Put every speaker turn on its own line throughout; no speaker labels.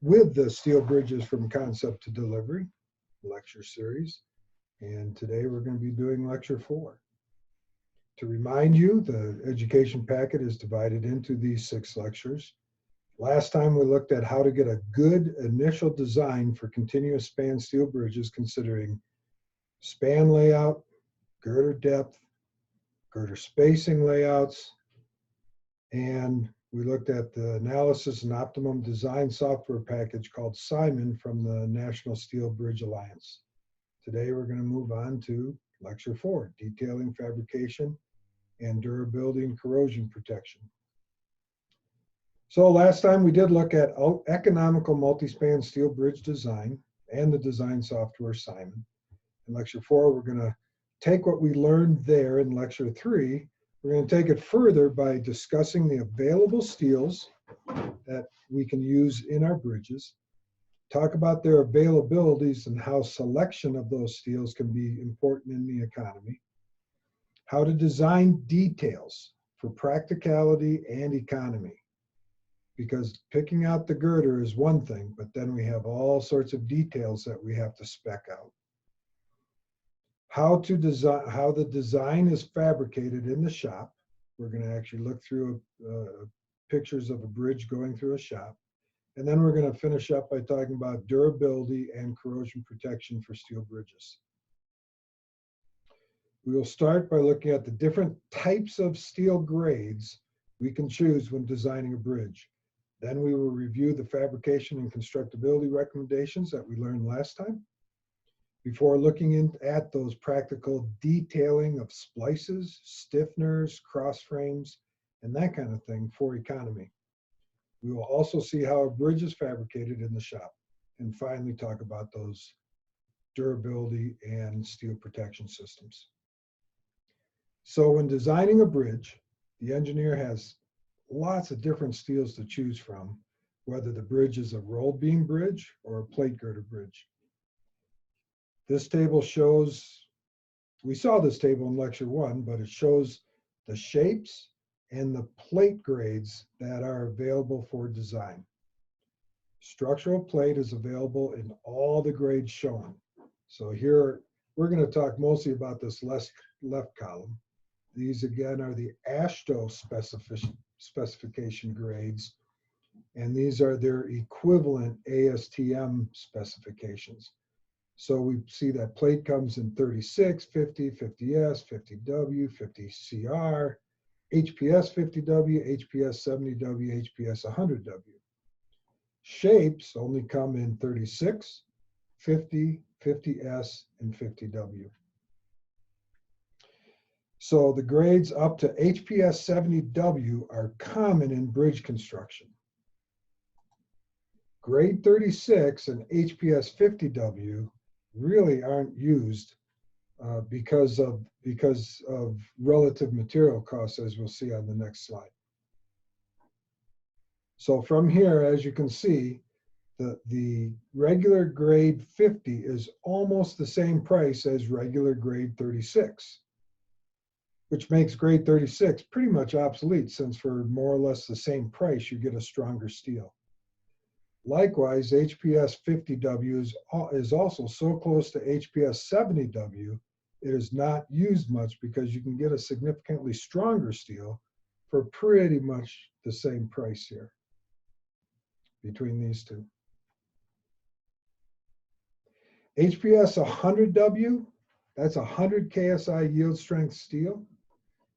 with the steel bridges from concept to delivery lecture series. And today we're going to be doing lecture 4. To remind you, the education packet is divided into these 6 lectures. Last time we looked at how to get a good initial design for continuous span steel bridges, considering span layout, girder depth, girder spacing layouts, and we looked at the analysis and optimum design software package called Simon from the National Steel Bridge Alliance. Today we're going to move on to lecture 4, detailing, fabrication, and durability and corrosion protection. So last time we did look at economical multi-span steel bridge design and the design software Simon. In lecture 4, we're going to take what we learned there in lecture 3. We're going to take it further by discussing the available steels that we can use in our bridges, talk about their availabilities and how selection of those steels can be important in the economy, how to design details for practicality and economy. Because picking out the girder is one thing, but then we have all sorts of details that we have to spec out. How the design is fabricated in the shop. We're going to actually look through pictures of a bridge going through a shop. And then we're going to finish up by talking about durability and corrosion protection for steel bridges. We will start by looking at the different types of steel grades we can choose when designing a bridge. Then we will review the fabrication and constructability recommendations that we learned last time, before looking at those practical detailing of splices, stiffeners, cross frames, and that kind of thing for economy. We will also see how a bridge is fabricated in the shop, and finally talk about those durability and steel protection systems. So when designing a bridge, the engineer has lots of different steels to choose from, whether the bridge is a rolled beam bridge or a plate girder bridge. This table shows, we saw this table in lecture 1, but it shows the shapes and the plate grades that are available for design. Structural plate is available in all the grades shown. So here, we're going to talk mostly about this left column. These again are the AASHTO specification grades, and these are their equivalent ASTM specifications. So we see that plate comes in 36, 50, 50S, 50W, 50CR, HPS 50W, HPS 70W, HPS 100W. Shapes only come in 36, 50, 50S, and 50W. So the grades up to HPS 70W are common in bridge construction. Grade 36 and HPS 50W really aren't used because of relative material costs, as we'll see on the next slide. So from here, as you can see, the regular grade 50 is almost the same price as regular grade 36, which makes grade 36 pretty much obsolete, since for more or less the same price, you get a stronger steel. Likewise, HPS 50W is also so close to HPS 70W, it is not used much because you can get a significantly stronger steel for pretty much the same price here between these two. HPS 100W, that's 100 KSI yield strength steel,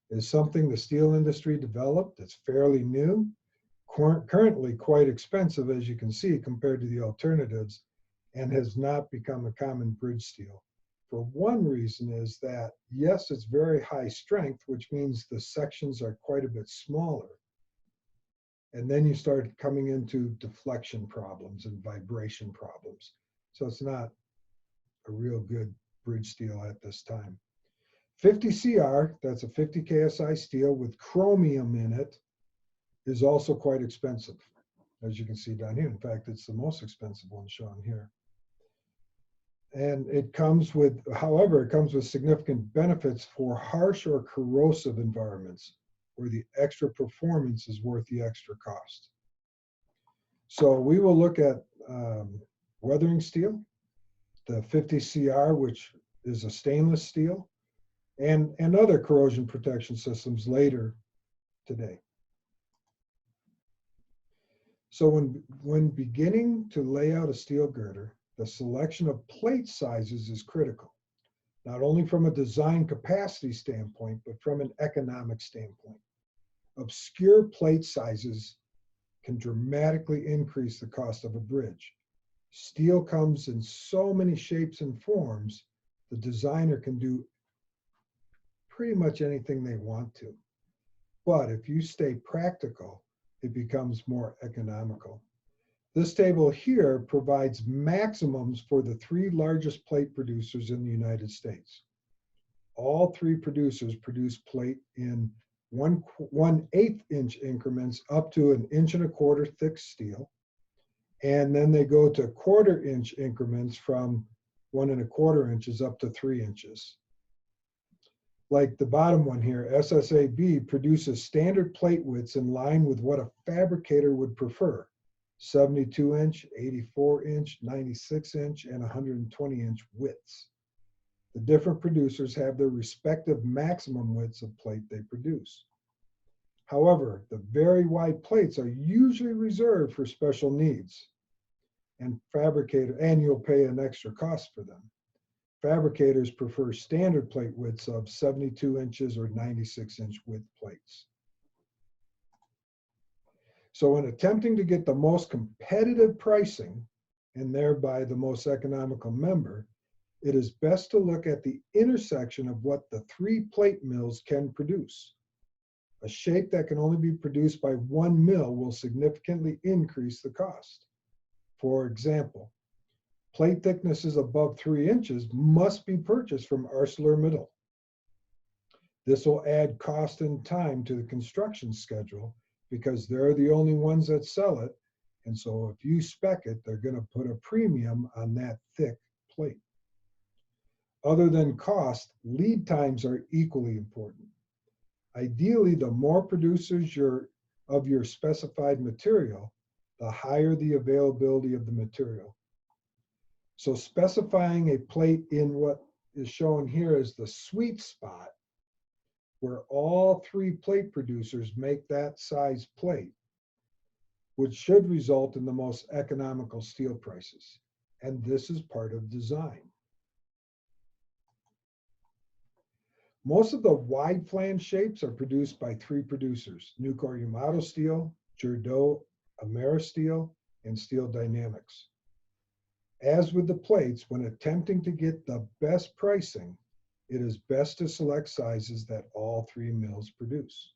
is something the steel industry developed. It's fairly new. Currently quite expensive, as you can see, compared to the alternatives, and has not become a common bridge steel. For one reason is that, yes, it's very high strength, which means the sections are quite a bit smaller. And then you start coming into deflection problems and vibration problems. So it's not a real good bridge steel at this time. 50CR, that's a 50 KSI steel with chromium in it, is also quite expensive, as you can see down here. In fact, it's the most expensive one shown here. And it comes with, however, it comes with significant benefits for harsh or corrosive environments where the extra performance is worth the extra cost. So we will look at weathering steel, the 50CR, which is a stainless steel, and other corrosion protection systems later today. So when beginning to lay out a steel girder, the selection of plate sizes is critical, not only from a design capacity standpoint, but from an economic standpoint. Obscure plate sizes can dramatically increase the cost of a bridge. Steel comes in so many shapes and forms, the designer can do pretty much anything they want to. But if you stay practical, it becomes more economical. This table here provides maximums for the 3 largest plate producers in the United States. All 3 producers produce plate in 1/8 inch increments up to 1.25 inch thick steel. And then they go to 1/4 inch increments from 1.25 inches up to 3 inches. Like the bottom one here, SSAB produces standard plate widths in line with what a fabricator would prefer: 72 inch, 84 inch, 96 inch, and 120 inch widths. The different producers have their respective maximum widths of plate they produce. However, the very wide plates are usually reserved for special needs, and you'll pay an extra cost for them. Fabricators prefer standard plate widths of 72 inches or 96 inch width plates. So when attempting to get the most competitive pricing, and thereby the most economical member, it is best to look at the intersection of what the 3 plate mills can produce. A shape that can only be produced by 1 mill will significantly increase the cost. For example, plate thicknesses above 3 inches must be purchased from ArcelorMittal. This will add cost and time to the construction schedule because they're the only ones that sell it. And so if you spec it, they're going to put a premium on that thick plate. Other than cost, lead times are equally important. Ideally, the more producers of your specified material, the higher the availability of the material. So specifying a plate in what is shown here as the sweet spot, where all 3 plate producers make that size plate, which should result in the most economical steel prices. And this is part of design. Most of the wide flange shapes are produced by 3 producers: Nucor-Yamato Steel, Giordano Ameristeel, and Steel Dynamics. As with the plates, when attempting to get the best pricing, it is best to select sizes that all 3 mills produce.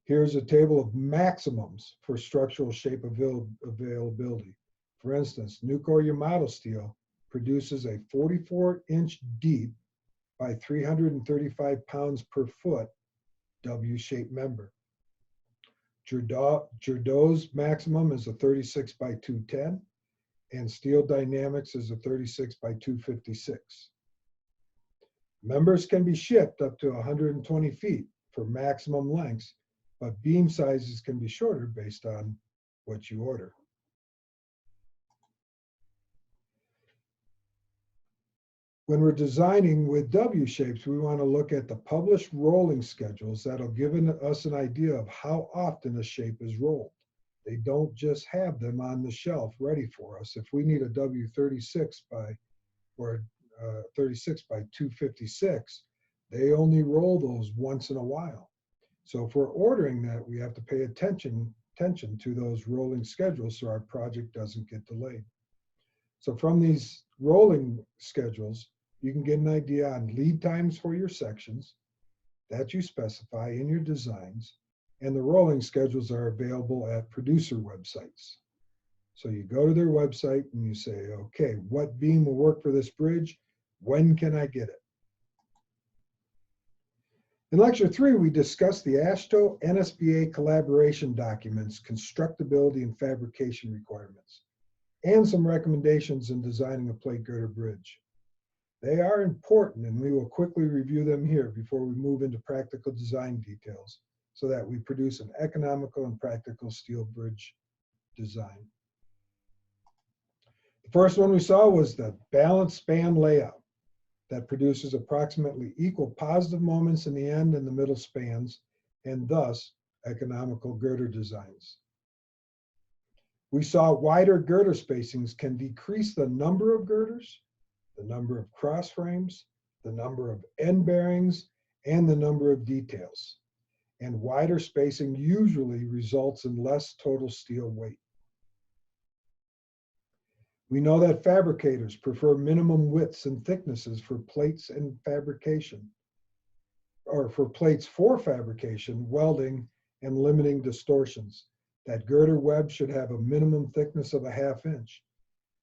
Here's a table of maximums for structural shape availability. For instance, Nucor-Yamato Steel produces a 44-inch deep by 335 pounds per foot W-shaped member. Giordano's maximum is a 36 by 210, and Steel Dynamics is a 36 by 256. Members can be shipped up to 120 feet for maximum lengths, but beam sizes can be shorter based on what you order. When we're designing with W shapes, we want to look at the published rolling schedules that'll give us an idea of how often a shape is rolled. They don't just have them on the shelf ready for us. If we need a W36 or 36 by 256, they only roll those once in a while. So if we're ordering that, we have to pay attention to those rolling schedules so our project doesn't get delayed. So from these rolling schedules, you can get an idea on lead times for your sections that you specify in your designs, and the rolling schedules are available at producer websites. So you go to their website and you say, okay, what beam will work for this bridge? When can I get it? In Lecture 3, we discussed the AASHTO NSBA collaboration documents, constructability and fabrication requirements, and some recommendations in designing a plate girder bridge. They are important, and we will quickly review them here before we move into practical design details so that we produce an economical and practical steel bridge design. The first one we saw was the balanced span layout that produces approximately equal positive moments in the end and the middle spans, and thus economical girder designs. We saw wider girder spacings can decrease the number of girders, the number of cross frames, the number of end bearings, and the number of details. And wider spacing usually results in less total steel weight. We know that fabricators prefer minimum widths and thicknesses for plates and fabrication, or for plates for fabrication, welding, and limiting distortions. That girder web should have a minimum thickness of a 1/2 inch.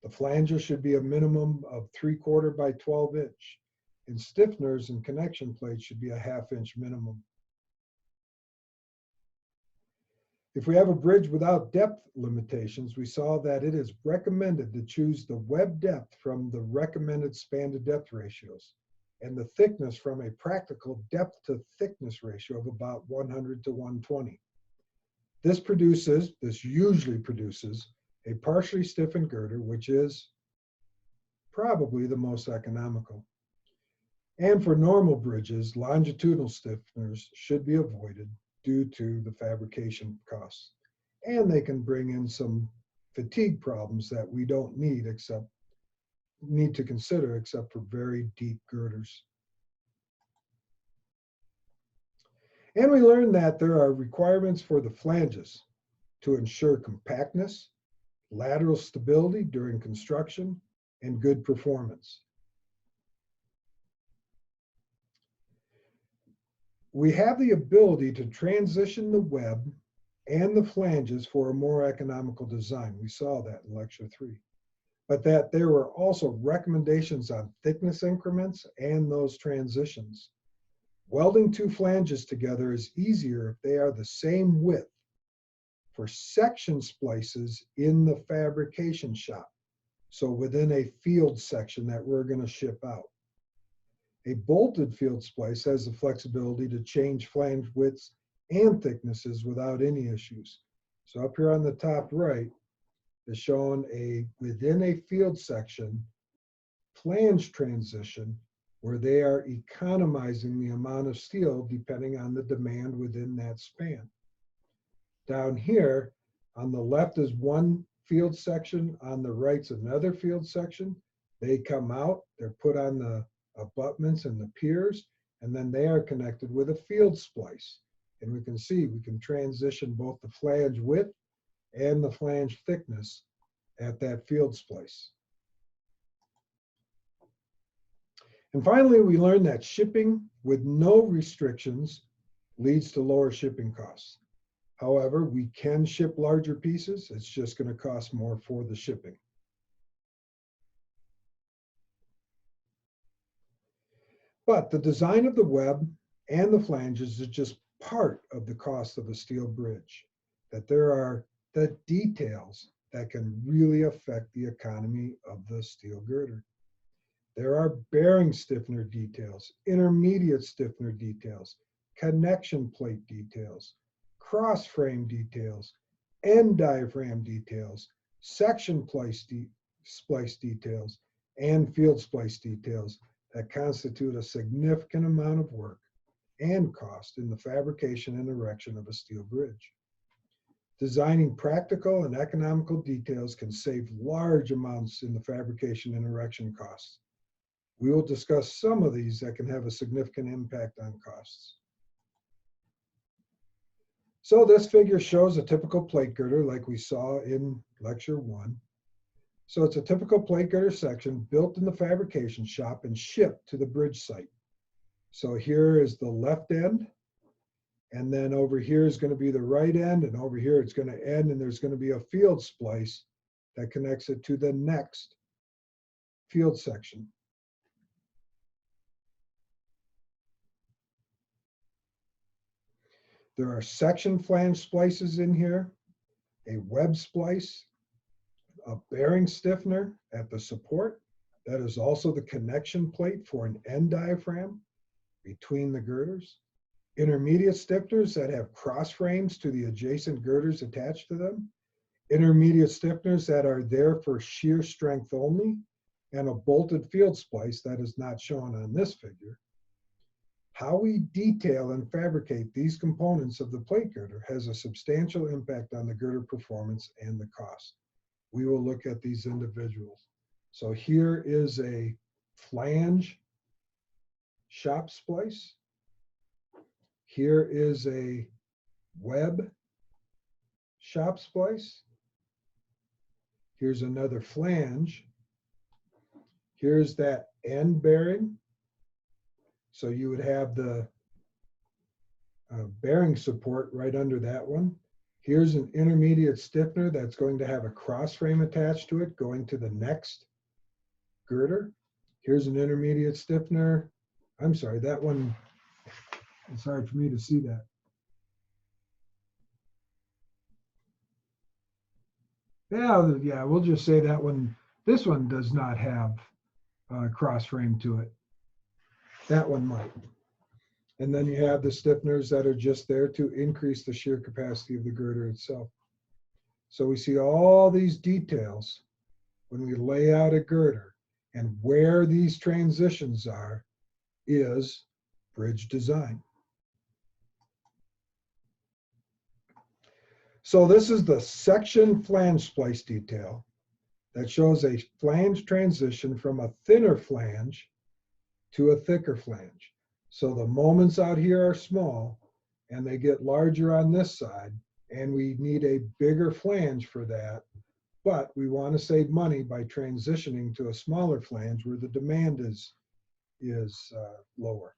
The flanger should be a minimum of 3/4 by 12 inch. And stiffeners and connection plates should be a 1/2 inch minimum. If we have a bridge without depth limitations, we saw that it is recommended to choose the web depth from the recommended span to depth ratios and the thickness from a practical depth to thickness ratio of about 100 to 120. This usually produces a partially stiffened girder, which is probably the most economical. And for normal bridges, longitudinal stiffeners should be avoided due to the fabrication costs. And they can bring in some fatigue problems that we don't need to consider except for very deep girders. And we learned that there are requirements for the flanges to ensure compactness, lateral stability during construction, and good performance. We have the ability to transition the web and the flanges for a more economical design. We saw that in lecture 3. But that there were also recommendations on thickness increments and those transitions. Welding 2 flanges together is easier if they are the same width for section splices in the fabrication shop. So within a field section that we're going to ship out. A bolted field splice has the flexibility to change flange widths and thicknesses without any issues. So up here on the top right is shown within a field section flange transition where they are economizing the amount of steel depending on the demand within that span. Down here on the left is one field section, on the right's another field section. They come out, they're put on the abutments and the piers, and then they are connected with a field splice. And we can see we can transition both the flange width and the flange thickness at that field splice. And finally, we learned that shipping with no restrictions leads to lower shipping costs. However, we can ship larger pieces. It's just going to cost more for the shipping. But the design of the web and the flanges is just part of the cost of a steel bridge, that there are the details that can really affect the economy of the steel girder. There are bearing stiffener details, intermediate stiffener details, connection plate details, cross frame details, end diaphragm details, section splice details, and field splice details that constitute a significant amount of work and cost in the fabrication and erection of a steel bridge. Designing practical and economical details can save large amounts in the fabrication and erection costs. We will discuss some of these that can have a significant impact on costs. So this figure shows a typical plate girder like we saw in lecture 1. So it's a typical plate girder section built in the fabrication shop and shipped to the bridge site. So here is the left end, and then over here is going to be the right end, and over here it's going to end, and there's going to be a field splice that connects it to the next field section. There are section flange splices in here, a web splice, a bearing stiffener at the support. That is also the connection plate for an end diaphragm between the girders. Intermediate stiffeners that have cross frames to the adjacent girders attached to them. intermediate stiffeners that are there for shear strength only, and a bolted field splice that is not shown on this figure. How we detail and fabricate these components of the plate girder has a substantial impact on the girder performance and the cost. We will look at these individuals. So here is a flange shop splice. Here is a web shop splice. Here's another flange. Here's that end bearing. So you would have the bearing support right under that one. Here's an intermediate stiffener that's going to have a cross frame attached to it going to the next girder. Here's an intermediate stiffener. I'm sorry, that one, it's hard for me to see that. Yeah, we'll just say that one, this one does not have a cross frame to it. That one might. And then you have the stiffeners that are just there to increase the shear capacity of the girder itself. So we see all these details when we lay out a girder, and where these transitions are is bridge design. So this is the section flange splice detail that shows a flange transition from a thinner flange to a thicker flange. So the moments out here are small and they get larger on this side, and we need a bigger flange for that, but we want to save money by transitioning to a smaller flange where the demand is lower.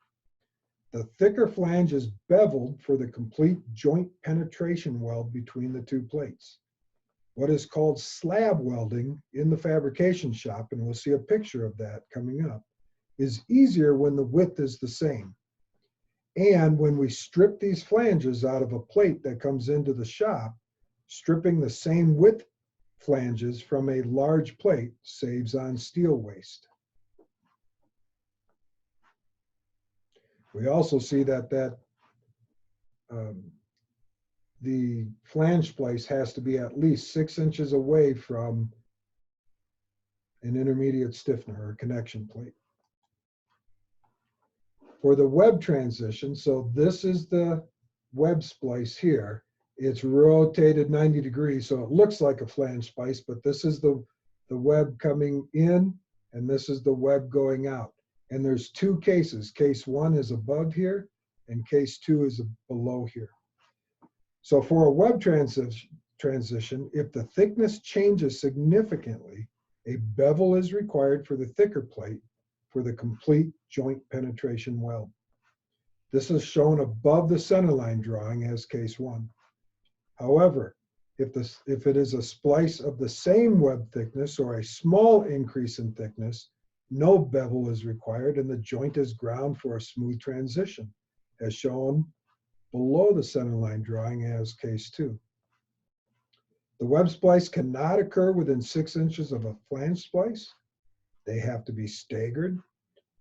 The thicker flange is beveled for the complete joint penetration weld between the two plates. What is called slab welding in the fabrication shop, and we'll see a picture of that coming up, is easier when the width is the same. And when we strip these flanges out of a plate that comes into the shop, stripping the same width flanges from a large plate saves on steel waste. We also see that the flange splice has to be at least 6 inches away from an intermediate stiffener or connection plate. For the web transition, so this is the web splice here. It's rotated 90 degrees, so it looks like a flange splice, but this is the web coming in, and this is the web going out. And there's two cases. Case one is above here, and case two is below here. So for a web transition, if the thickness changes significantly, a bevel is required for the thicker plate for the complete joint penetration weld. This is shown above the centerline drawing as case one. However, if it is a splice of the same web thickness or a small increase in thickness, no bevel is required and the joint is ground for a smooth transition, as shown below the centerline drawing as case two. The web splice cannot occur within 6 inches of a flange splice. They have to be staggered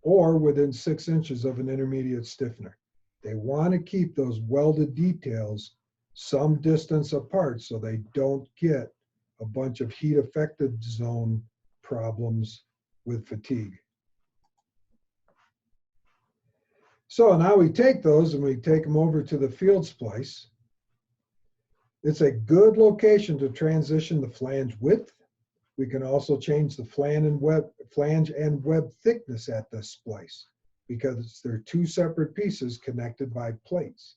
or within 6 inches of an intermediate stiffener. They want to keep those welded details some distance apart so they don't get a bunch of heat affected zone problems with fatigue. So now we take those and we take them over to the field splice. It's a good location to transition the flange width. We can also change the flange and web thickness at this splice because they're two separate pieces connected by plates.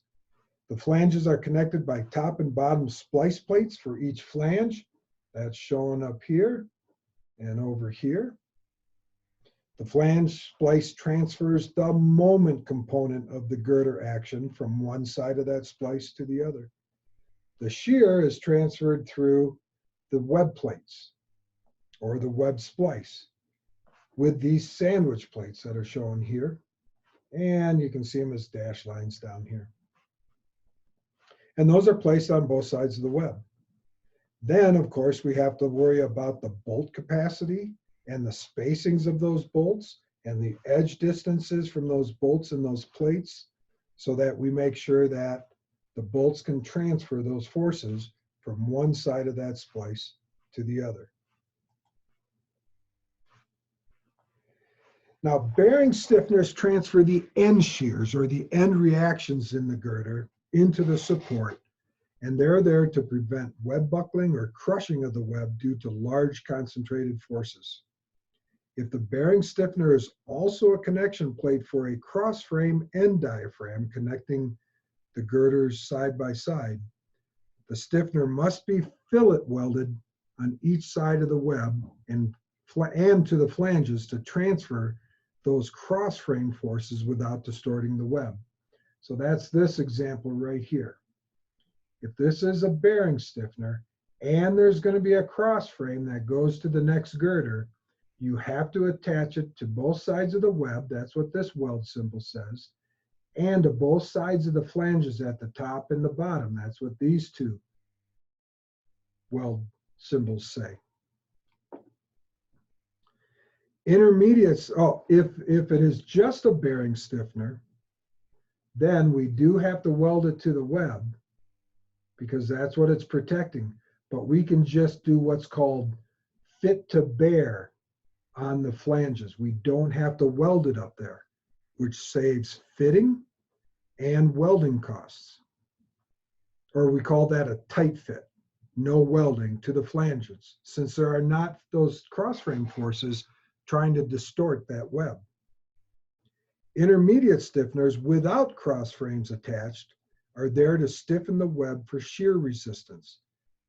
The flanges are connected by top and bottom splice plates for each flange. That's shown up here and over here. The flange splice transfers the moment component of the girder action from one side of that splice to the other. The shear is transferred through the web plates or the web splice with these sandwich plates that are shown here. And you can see them as dashed lines down here. And those are placed on both sides of the web. Then, of course, we have to worry about the bolt capacity and the spacings of those bolts and the edge distances from those bolts and those plates so that we make sure that the bolts can transfer those forces from one side of that splice to the other. Now, bearing stiffeners transfer the end shears or the end reactions in the girder into the support, and they're there to prevent web buckling or crushing of the web due to large concentrated forces. If the bearing stiffener is also a connection plate for a cross frame end diaphragm connecting the girders side by side, the stiffener must be fillet welded on each side of the web and to the flanges to transfer those cross frame forces without distorting the web. So that's this example right here. If this is a bearing stiffener and there's going to be a cross frame that goes to the next girder, you have to attach it to both sides of the web. That's what this weld symbol says. And to both sides of the flanges at the top and the bottom. That's what these two weld symbols say. Intermediates, if it is just a bearing stiffener, then we do have to weld it to the web because that's what it's protecting. But we can just do what's called fit to bear on the flanges. We don't have to weld it up there, which saves fitting and welding costs. Or we call that a tight fit, no welding to the flanges, since there are not those cross frame forces trying to distort that web. Intermediate stiffeners without cross frames attached are there to stiffen the web for shear resistance.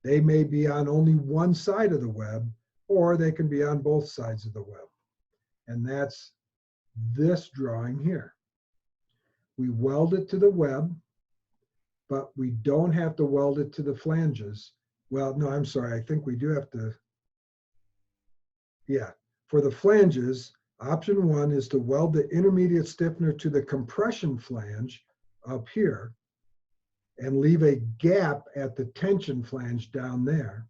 They may be on only one side of the web, or they can be on both sides of the web. And that's this drawing here. We weld it to the web, but we don't have to weld it to the flanges. Well, no, I'm sorry, I think we do have to, yeah. For the flanges, option 1 is to weld the intermediate stiffener to the compression flange up here and leave a gap at the tension flange down there.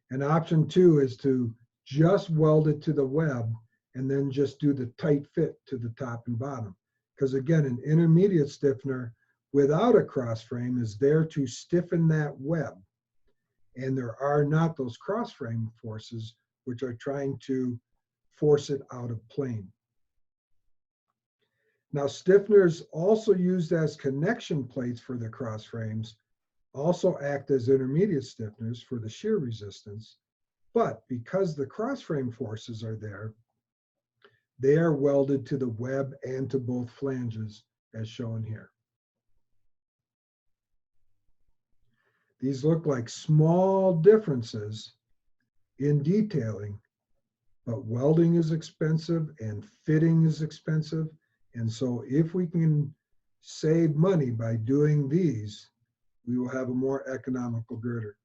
And option 2 is to just weld it to the web and then just do the tight fit to the top and bottom. Because again, an intermediate stiffener without a cross frame is there to stiffen that web. And there are not those cross frame forces which are trying to force it out of plane. Now, stiffeners also used as connection plates for the cross frames also act as intermediate stiffeners for the shear resistance, but because the cross frame forces are there, they are welded to the web and to both flanges as shown here. These look like small differences in detailing, but welding is expensive and fitting is expensive. And so if we can save money by doing these, we will have a more economical girder.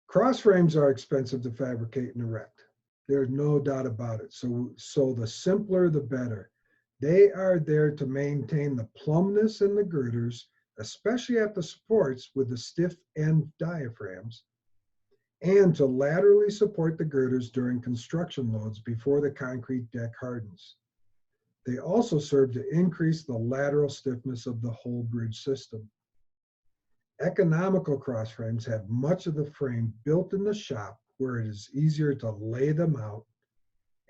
Cross frames are expensive to fabricate and erect. There's no doubt about it. So the simpler, the better. They are there to maintain the plumpness in the girders, especially at the supports with the stiff end diaphragms, and to laterally support the girders during construction loads before the concrete deck hardens. They also serve to increase the lateral stiffness of the whole bridge system. Economical cross frames have much of the frame built in the shop where it is easier to lay them out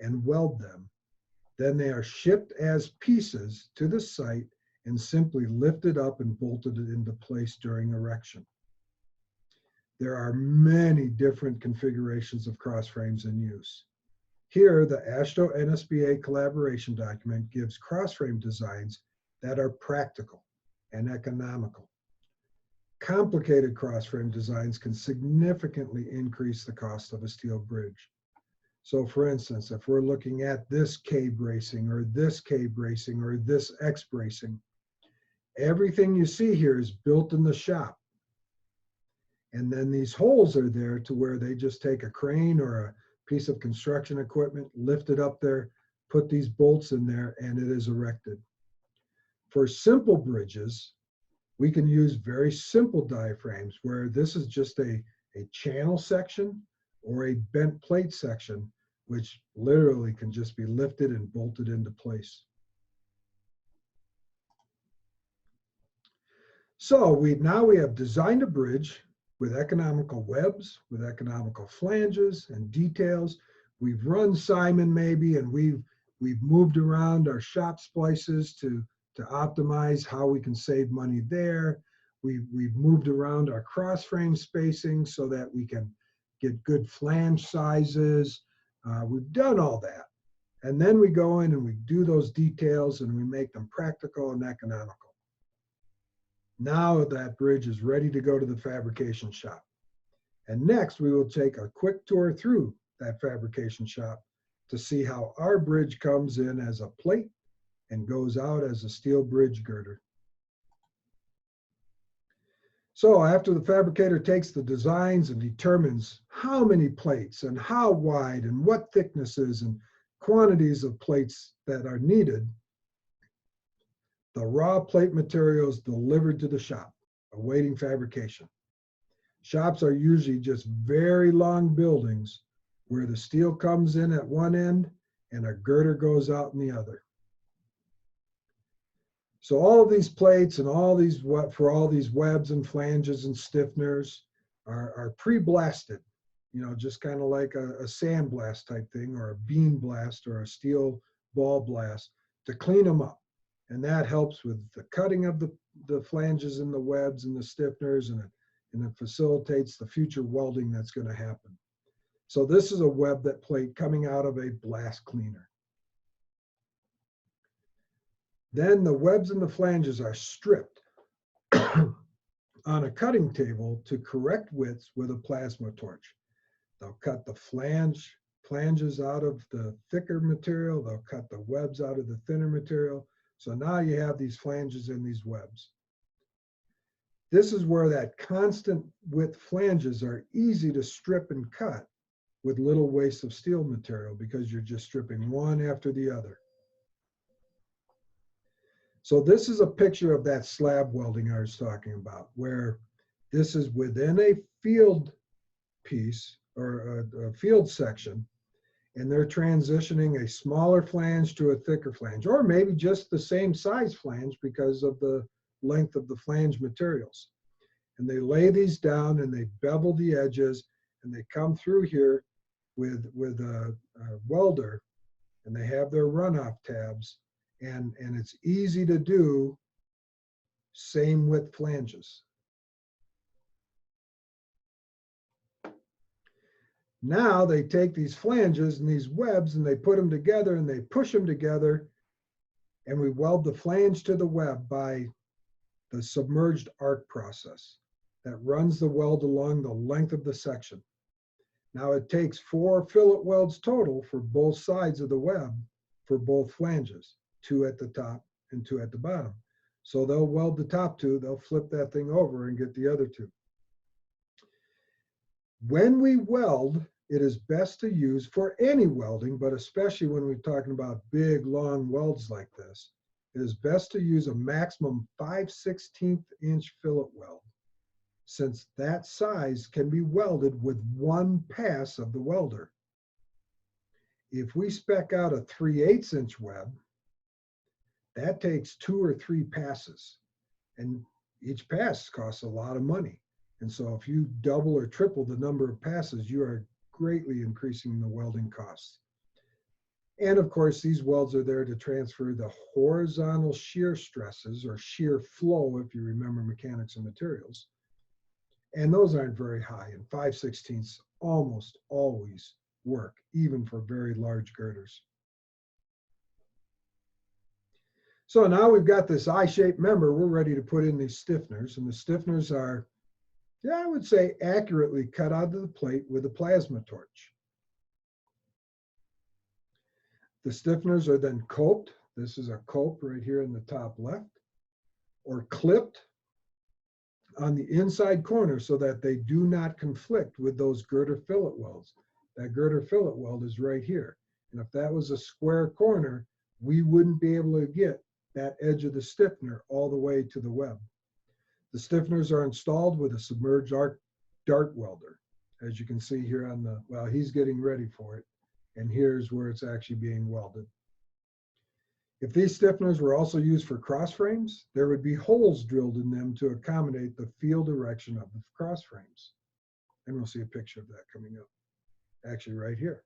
and weld them. Then they are shipped as pieces to the site and simply lifted up and bolted into place during erection. There are many different configurations of cross frames in use. Here, the AASHTO NSBA collaboration document gives cross frame designs that are practical and economical. Complicated cross frame designs can significantly increase the cost of a steel bridge. So for instance, if we're looking at this K bracing or this K bracing or this X bracing, everything you see here is built in the shop. And then these holes are there to where they just take a crane or a piece of construction equipment, lift it up there, put these bolts in there, and it is erected. For simple bridges, we can use very simple diaphragms where this is just a channel section or a bent plate section, which literally can just be lifted and bolted into place. So now we have designed a bridge with economical webs, with economical flanges and details. We've run Simon maybe, and we've moved around our shop splices to optimize how we can save money there. We've moved around our cross frame spacing so that we can get good flange sizes. We've done all that. And then we go in and we do those details and we make them practical and economical. Now that bridge is ready to go to the fabrication shop. And next we will take a quick tour through that fabrication shop to see how our bridge comes in as a plate and goes out as a steel bridge girder. So after the fabricator takes the designs and determines how many plates and how wide and what thicknesses and quantities of plates that are needed, the raw plate material is delivered to the shop, awaiting fabrication. Shops are usually just very long buildings where the steel comes in at one end and a girder goes out in the other. So all of these plates and all these webs and flanges and stiffeners are pre-blasted, just kind of like a sandblast type thing or a beam blast or a steel ball blast to clean them up. And that helps with the cutting of the flanges and the webs and the stiffeners, and it facilitates the future welding that's going to happen. So this is a web that plate coming out of a blast cleaner. Then the webs and the flanges are stripped on a cutting table to correct widths with a plasma torch. They'll cut the flanges out of the thicker material. They'll cut the webs out of the thinner material. So now you have these flanges and these webs. This is where that constant width flanges are easy to strip and cut with little waste of steel material because you're just stripping one after the other. So this is a picture of that slab welding I was talking about, where this is within a field piece or a field section, and they're transitioning a smaller flange to a thicker flange, or maybe just the same size flange because of the length of the flange materials. And they lay these down and they bevel the edges and they come through here with a welder, and they have their runoff tabs, and it's easy to do same width flanges. Now they take these flanges and these webs and they put them together and they push them together, and we weld the flange to the web by the submerged arc process that runs the weld along the length of the section. Now it takes 4 fillet welds total for both sides of the web for both flanges, 2 at the top and 2 at the bottom. So they'll weld the top 2, they'll flip that thing over and get the other 2. When we weld, it is best to use for any welding, but especially when we're talking about big, long welds like this, it is best to use a maximum 5/16 inch fillet weld, since that size can be welded with one pass of the welder. If we spec out a 3/8 inch web, that takes 2 or 3 passes, and each pass costs a lot of money. And so if you double or triple the number of passes, you are greatly increasing the welding costs. And of course, these welds are there to transfer the horizontal shear stresses, or shear flow, if you remember mechanics and materials. And those aren't very high, and 5/16 almost always work, even for very large girders. So now we've got this eye-shaped member, we're ready to put in these stiffeners, and the stiffeners are, I would say, accurately cut out of the plate with a plasma torch. The stiffeners are then coped. This is a cope right here in the top left, or clipped on the inside corner so that they do not conflict with those girder fillet welds. That girder fillet weld is right here. And if that was a square corner, we wouldn't be able to get that edge of the stiffener all the way to the web. The stiffeners are installed with a submerged arc dart welder. As you can see here on the, well, he's getting ready for it. And here's where it's actually being welded. If these stiffeners were also used for cross frames, there would be holes drilled in them to accommodate the field erection of the cross frames. And we'll see a picture of that coming up, actually right here.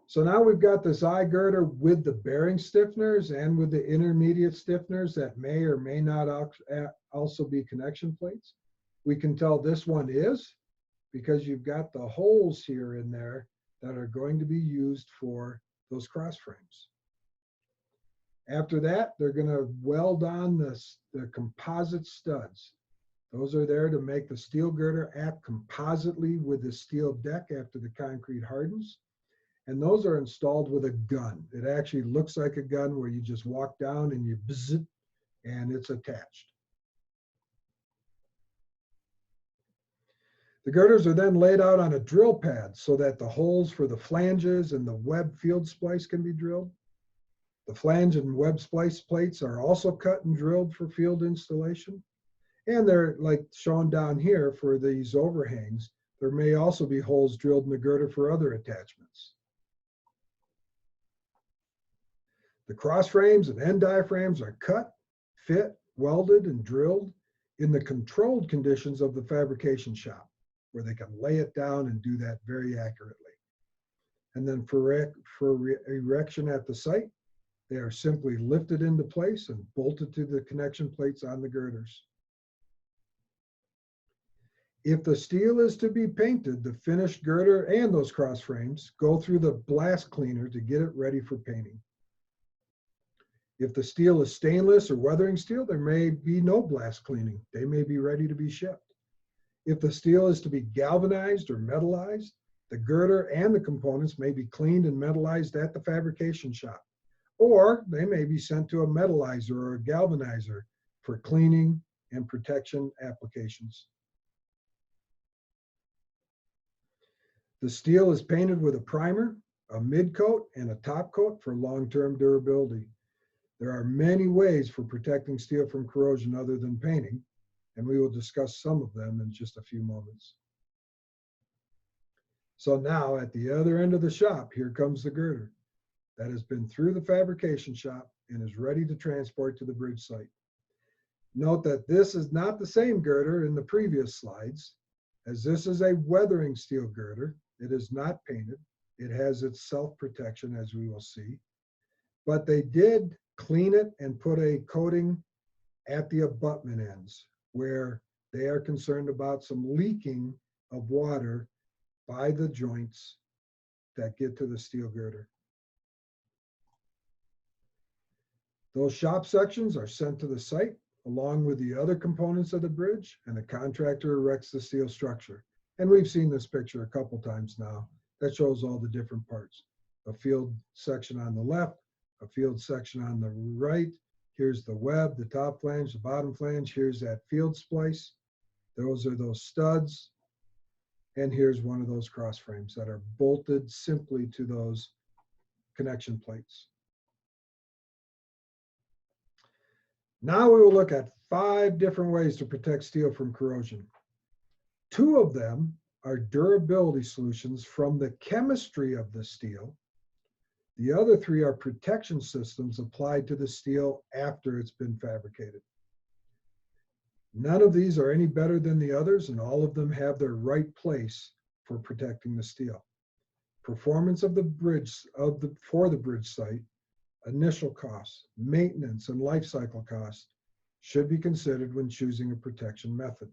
So now we've got this eye girder with the bearing stiffeners and with the intermediate stiffeners that may or may not also be connection plates. We can tell this one is because you've got the holes here in there that are going to be used for those cross frames. After that, they're going to weld on the composite studs. Those are there to make the steel girder act compositely with the steel deck after the concrete hardens. And those are installed with a gun. It actually looks like a gun where you just walk down and you bzz it, and it's attached. The girders are then laid out on a drill pad so that the holes for the flanges and the web field splice can be drilled. The flange and web splice plates are also cut and drilled for field installation. And they're like shown down here for these overhangs. There may also be holes drilled in the girder for other attachments. The cross frames and end diaphragms are cut, fit, welded, and drilled in the controlled conditions of the fabrication shop, where they can lay it down and do that very accurately. And then for erection at the site, they are simply lifted into place and bolted to the connection plates on the girders. If the steel is to be painted, the finished girder and those cross frames go through the blast cleaner to get it ready for painting. If the steel is stainless or weathering steel, there may be no blast cleaning. They may be ready to be shipped. If the steel is to be galvanized or metallized, the girder and the components may be cleaned and metallized at the fabrication shop, or they may be sent to a metallizer or a galvanizer for cleaning and protection applications. The steel is painted with a primer, a mid coat, and a top coat for long-term durability. There are many ways for protecting steel from corrosion other than painting, and we will discuss some of them in just a few moments. So now at the other end of the shop, here comes the girder that has been through the fabrication shop and is ready to transport to the bridge site. Note that this is not the same girder in the previous slides, as this is a weathering steel girder. It is not painted. It has its self-protection, as we will see, but they did clean it and put a coating at the abutment ends where they are concerned about some leaking of water by the joints that get to the steel girder. Those shop sections are sent to the site along with the other components of the bridge, and the contractor erects the steel structure. And we've seen this picture a couple times now that shows all the different parts. A field section on the left, a field section on the right. Here's the web, the top flange, the bottom flange. Here's that field splice. Those are those studs. And here's one of those cross frames that are bolted simply to those connection plates. Now we will look at 5 different ways to protect steel from corrosion. 2 of them are durability solutions from the chemistry of the steel. The other 3 are protection systems applied to the steel after it's been fabricated. None of these are any better than the others, and all of them have their right place for protecting the steel. Performance of the bridge for the bridge site, initial costs, maintenance, and life cycle costs should be considered when choosing a protection method.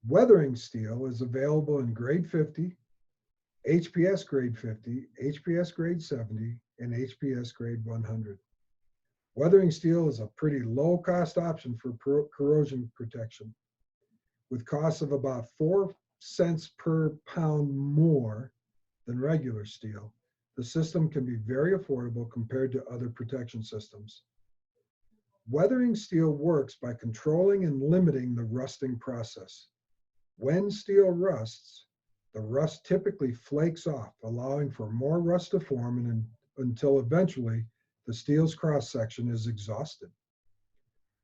Weathering steel is available in grade 50, HPS grade 50, HPS grade 70, and HPS grade 100. Weathering steel is a pretty low cost option for corrosion protection. With costs of about 4 cents per pound more than regular steel, the system can be very affordable compared to other protection systems. Weathering steel works by controlling and limiting the rusting process. When steel rusts, the rust typically flakes off, allowing for more rust to form until eventually the steel's cross-section is exhausted.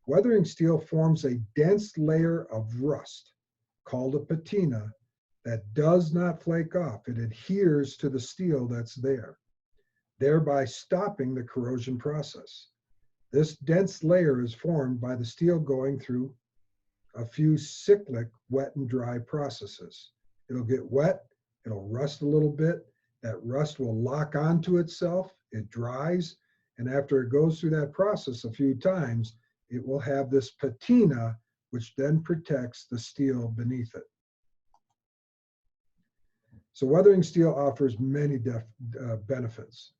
Weathering steel forms a dense layer of rust called a patina that does not flake off. It adheres to the steel that's there. thereby stopping the corrosion process. This dense layer is formed by the steel going through a few cyclic wet and dry processes. It'll get wet, it'll rust a little bit, that rust will lock onto itself, it dries, and after it goes through that process a few times, it will have this patina, which then protects the steel beneath it. So weathering steel offers many benefits.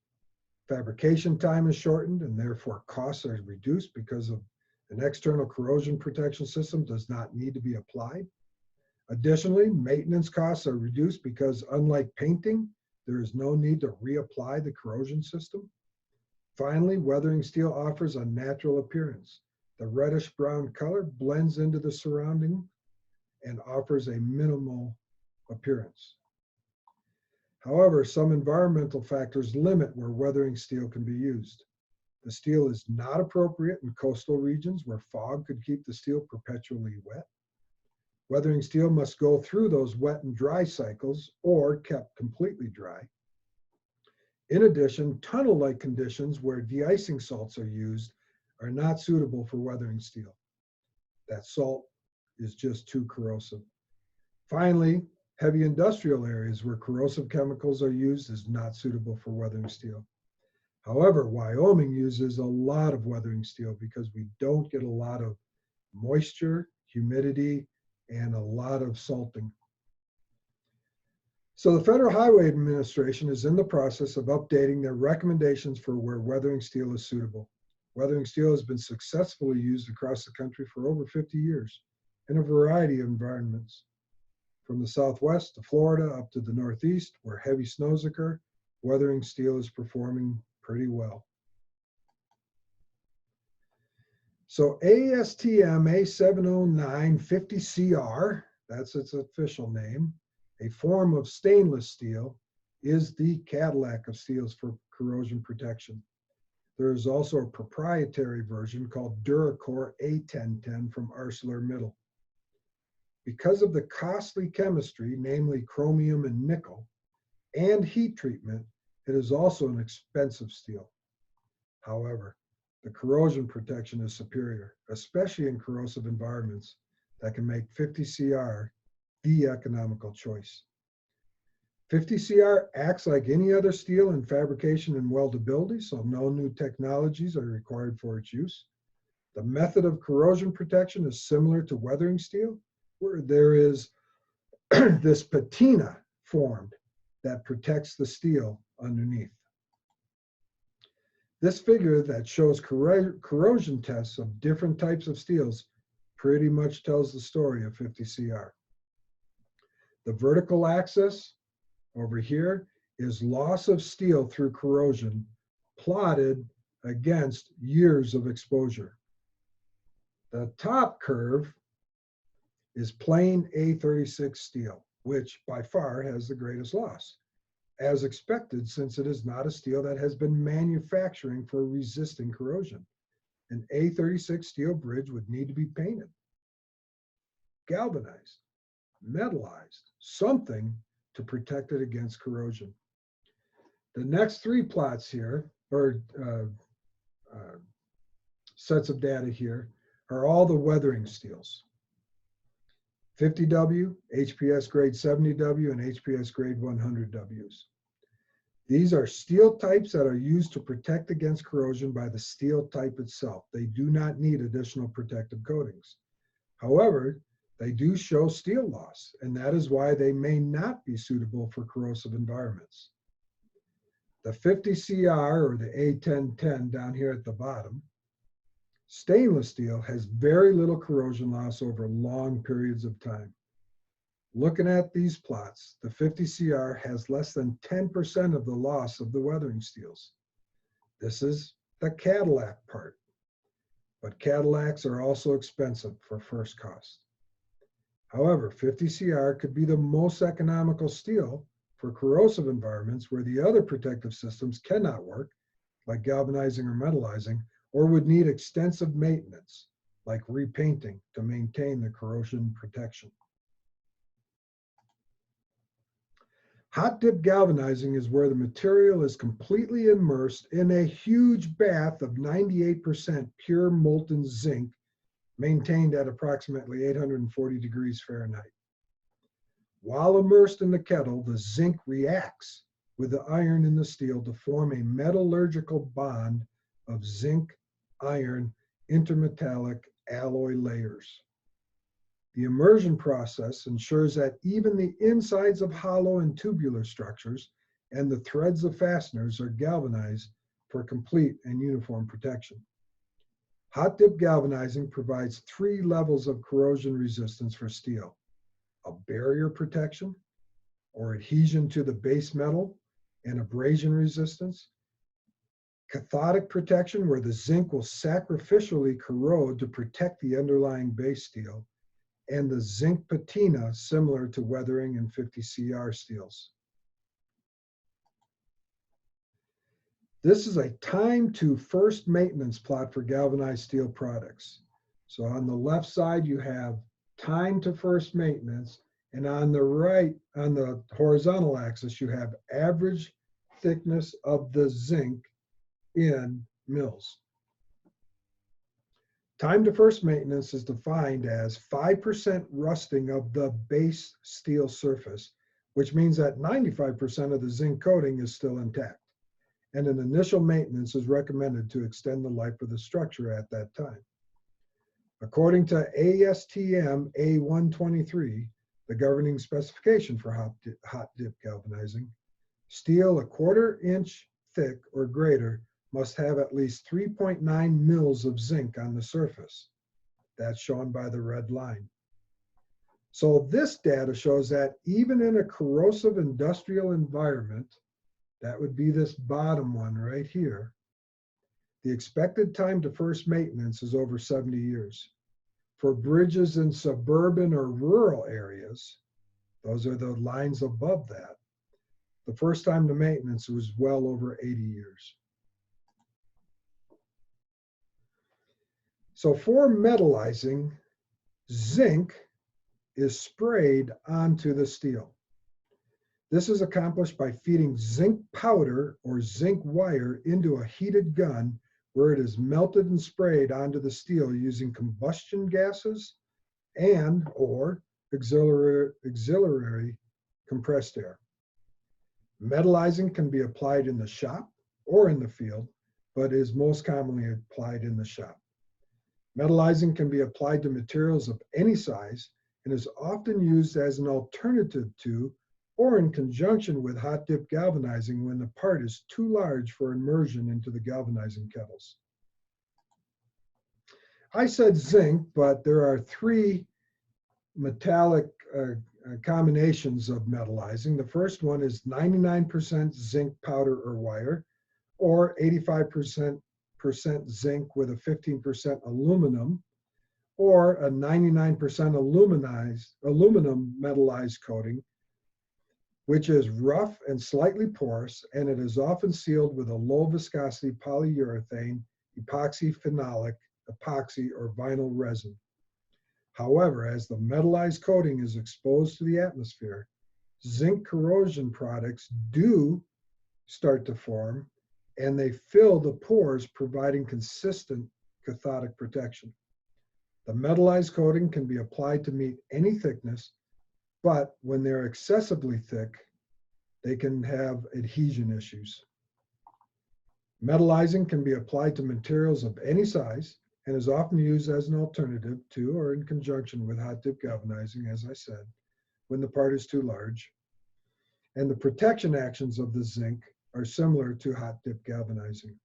Fabrication time is shortened and therefore costs are reduced because of an external corrosion protection system does not need to be applied. Additionally, maintenance costs are reduced because unlike painting, there is no need to reapply the corrosion system. Finally, weathering steel offers a natural appearance. The reddish brown color blends into the surrounding and offers a minimal appearance. However, some environmental factors limit where weathering steel can be used. The steel is not appropriate in coastal regions where fog could keep the steel perpetually wet. Weathering steel must go through those wet and dry cycles or kept completely dry. In addition, tunnel-like conditions where de-icing salts are used are not suitable for weathering steel. That salt is just too corrosive. Finally, heavy industrial areas where corrosive chemicals are used is not suitable for weathering steel. However, Wyoming uses a lot of weathering steel because we don't get a lot of moisture, humidity, and a lot of salting. So the Federal Highway Administration is in the process of updating their recommendations for where weathering steel is suitable. Weathering steel has been successfully used across the country for over 50 years in a variety of environments. From the Southwest to Florida up to the Northeast, where heavy snows occur, weathering steel is performing pretty well. So ASTM A709 50CR, that's its official name, a form of stainless steel, is the Cadillac of steels for corrosion protection. There is also a proprietary version called DuraCore A1010 from ArcelorMittal. Because of the costly chemistry, namely chromium and nickel, and heat treatment, it is also an expensive steel. However, the corrosion protection is superior, especially in corrosive environments that can make 50CR the economical choice. 50CR acts like any other steel in fabrication and weldability, so no new technologies are required for its use. The method of corrosion protection is similar to weathering steel, where there is this patina formed that protects the steel underneath. This figure that shows corrosion tests of different types of steels pretty much tells the story of 50CR. The vertical axis over here is loss of steel through corrosion plotted against years of exposure. The top curve is plain A36 steel, which by far has the greatest loss, as expected since it is not a steel that has been manufacturing for resisting corrosion. An A36 steel bridge would need to be painted, galvanized, metallized, something to protect it against corrosion. The next three plots here, or sets of data here, are all the weathering steels. 50W, HPS grade 70W, and HPS grade 100Ws. These are steel types that are used to protect against corrosion by the steel type itself. They do not need additional protective coatings. However, they do show steel loss, and that is why they may not be suitable for corrosive environments. The 50CR, or the A1010 down here at the bottom, stainless steel has very little corrosion loss over long periods of time. Looking at these plots, the 50CR has less than 10% of the loss of the weathering steels. This is the Cadillac part, but Cadillacs are also expensive for first cost. However, 50CR could be the most economical steel for corrosive environments where the other protective systems cannot work, like galvanizing or metallizing, or would need extensive maintenance, like repainting to maintain the corrosion protection. Hot dip galvanizing is where the material is completely immersed in a huge bath of 98% pure molten zinc, maintained at approximately 840 degrees Fahrenheit. While immersed in the kettle, the zinc reacts with the iron in the steel to form a metallurgical bond of zinc-iron intermetallic alloy layers. The immersion process ensures that even the insides of hollow and tubular structures and the threads of fasteners are galvanized for complete and uniform protection. Hot dip galvanizing provides 3 levels of corrosion resistance for steel: a barrier protection, or adhesion to the base metal, and abrasion resistance; cathodic protection, where the zinc will sacrificially corrode to protect the underlying base steel; and the zinc patina, similar to weathering in 50 CR steels. This is a time to first maintenance plot for galvanized steel products. So on the left side, you have time to first maintenance, and on the right, on the horizontal axis, you have average thickness of the zinc in mils. Time to first maintenance is defined as 5% rusting of the base steel surface, which means that 95% of the zinc coating is still intact, and an initial maintenance is recommended to extend the life of the structure at that time. According to ASTM A123, the governing specification for hot dip galvanizing, steel 1/4 inch thick or greater must have at least 3.9 mils of zinc on the surface. That's shown by the red line. So this data shows that even in a corrosive industrial environment, that would be this bottom one right here, the expected time to first maintenance is over 70 years. For bridges in suburban or rural areas, those are the lines above that, the first time to maintenance was well over 80 years. So for metallizing, zinc is sprayed onto the steel. This is accomplished by feeding zinc powder or zinc wire into a heated gun, where it is melted and sprayed onto the steel using combustion gases and or auxiliary compressed air. Metallizing can be applied in the shop or in the field, but is most commonly applied in the shop. Metallizing can be applied to materials of any size and is often used as an alternative to or in conjunction with hot dip galvanizing when the part is too large for immersion into the galvanizing kettles. I said zinc, but there are 3 metallic combinations of metallizing. The first one is 99% zinc powder or wire, or 85% zinc with a 15% aluminum, or a 99% aluminum metallized coating, which is rough and slightly porous, and it is often sealed with a low viscosity polyurethane, epoxy phenolic, epoxy, or vinyl resin. However, as the metallized coating is exposed to the atmosphere, zinc corrosion products do start to form, and they fill the pores, providing consistent cathodic protection. The metallized coating can be applied to meet any thickness, but when they're excessively thick, they can have adhesion issues. Metallizing can be applied to materials of any size and is often used as an alternative to or in conjunction with hot dip galvanizing, as I said, when the part is too large. And the protection actions of the zinc are similar to hot dip galvanizing.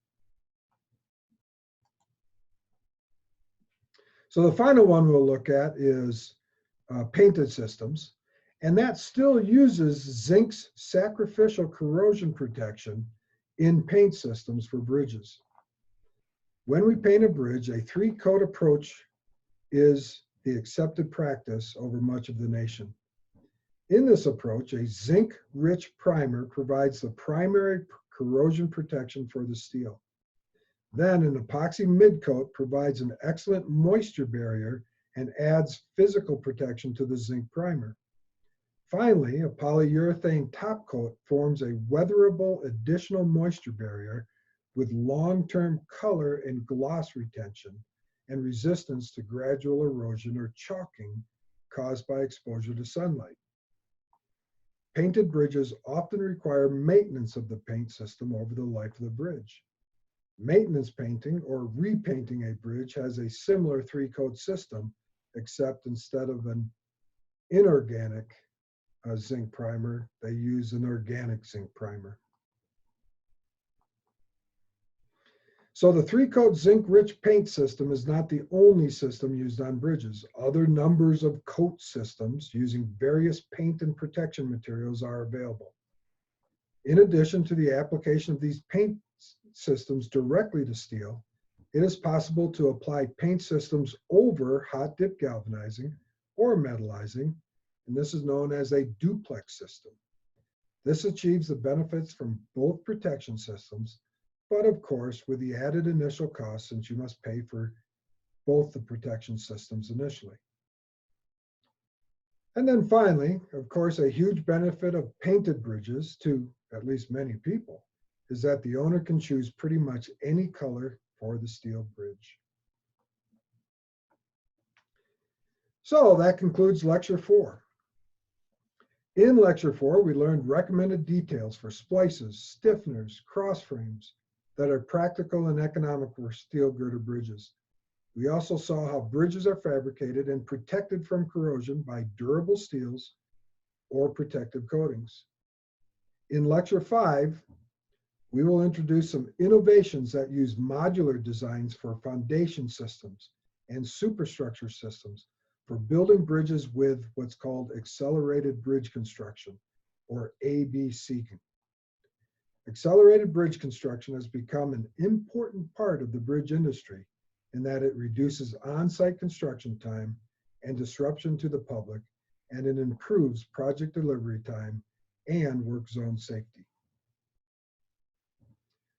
So the final one we'll look at is painted systems, and that still uses zinc's sacrificial corrosion protection in paint systems for bridges. When we paint a bridge, a 3-coat approach is the accepted practice over much of the nation. In this approach, a zinc-rich primer provides the primary corrosion protection for the steel. Then an epoxy midcoat provides an excellent moisture barrier and adds physical protection to the zinc primer. Finally, a polyurethane top coat forms a weatherable additional moisture barrier with long-term color and gloss retention and resistance to gradual erosion or chalking caused by exposure to sunlight. Painted bridges often require maintenance of the paint system over the life of the bridge. Maintenance painting or repainting a bridge has a similar three-coat system, except instead of an inorganic zinc primer, they use an organic zinc primer. So the three-coat zinc-rich paint system is not the only system used on bridges. Other numbers of coat systems using various paint and protection materials are available. In addition to the application of these paint systems directly to steel, it is possible to apply paint systems over hot dip galvanizing or metallizing, and this is known as a duplex system. This achieves the benefits from both protection systems, but of course, with the added initial cost since you must pay for both the protection systems initially. And then finally, of course, a huge benefit of painted bridges to at least many people is that the owner can choose pretty much any color for the steel bridge. So that concludes lecture 4. In lecture 4, we learned recommended details for splices, stiffeners, cross frames that are practical and economic for steel girder bridges. We also saw how bridges are fabricated and protected from corrosion by durable steels or protective coatings. In lecture 5, we will introduce some innovations that use modular designs for foundation systems and superstructure systems for building bridges with what's called accelerated bridge construction, or ABC. Accelerated bridge construction has become an important part of the bridge industry in that it reduces on-site construction time and disruption to the public, and it improves project delivery time and work zone safety.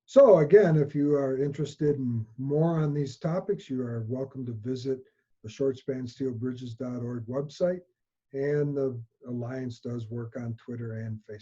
So again, if you are interested in more on these topics, you are welcome to visit the shortspansteelbridges.org website, and the Alliance does work on Twitter and Facebook.